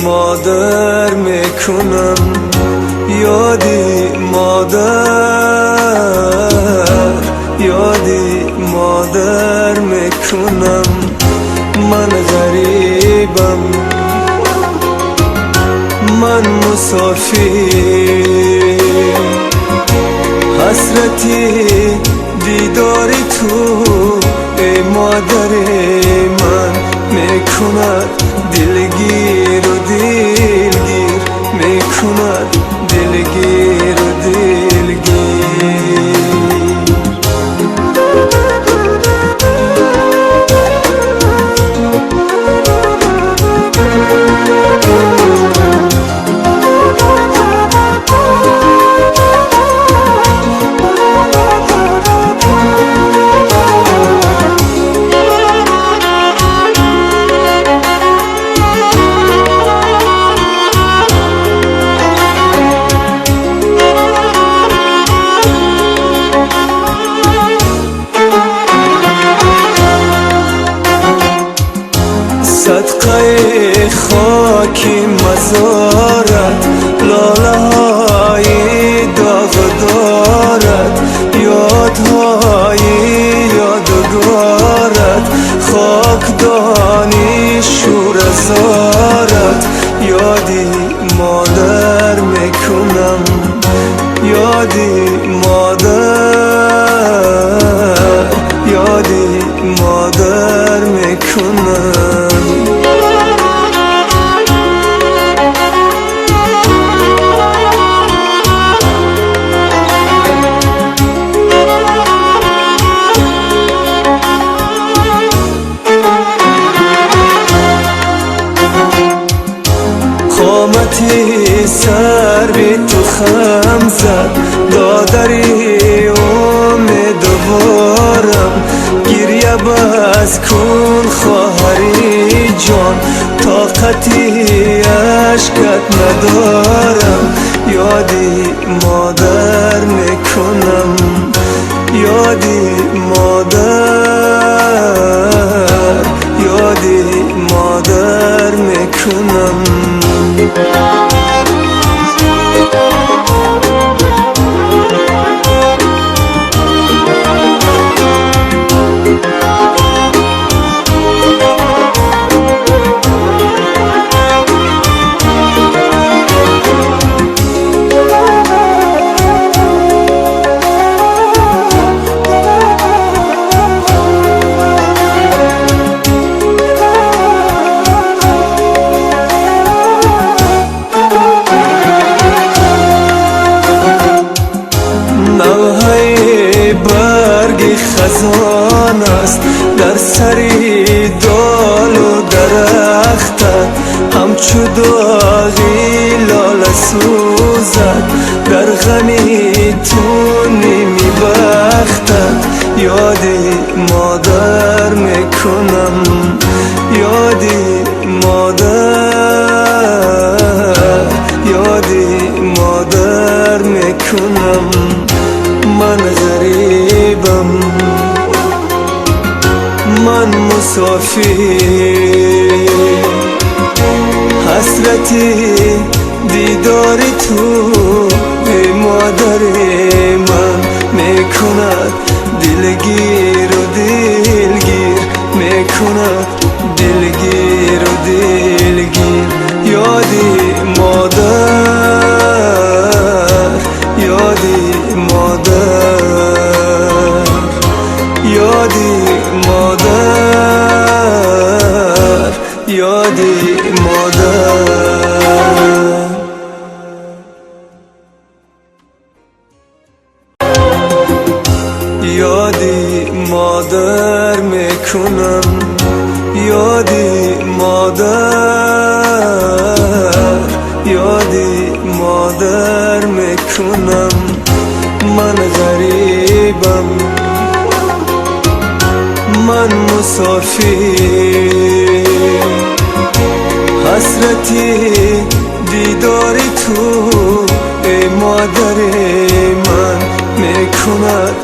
مادر میکنم، یادی مادر، یادی مادر میکنم. من غریبم، من مسافر، حسرتی دیداری تو ای مادر من میکند دلگیر و دلگیر، میکند دلگیر و دلگیر. صدقه خاکی مزارت، لاله های داغ دارد، یادهای یادگارت، خاکدانی شور زارت. یادی مادر میکنم، یادی مادر، یادی مادر میکنم. قامتی سر بی تو خم زد، دادری امیدوارم. گریه بس کن خواهری جان، طاقتی اشکت ندارم. یادی مادر میکنم، یادی مادر، یادی مادر میکنم. خزان است در سری دال و درختت، همچو داغی لاله سوزد در غمیتونی میبختت. یادی مادر میکنم، یادی مادر، یادی مادر میکنم. من غریبم، من مسافر، حسرتی دیداری تو ای مادر من میکند دلگیر و دلگیر، میکند دلگیر و دلگیر. یادی مادر، یادی مادر، یادی مادر، یادی مادر. یادی مادر میکنم، یادی مادر، یادی مادر میکنم. من غریبم، من مسافر، حسرتی دیداری تو ای مادر من میکند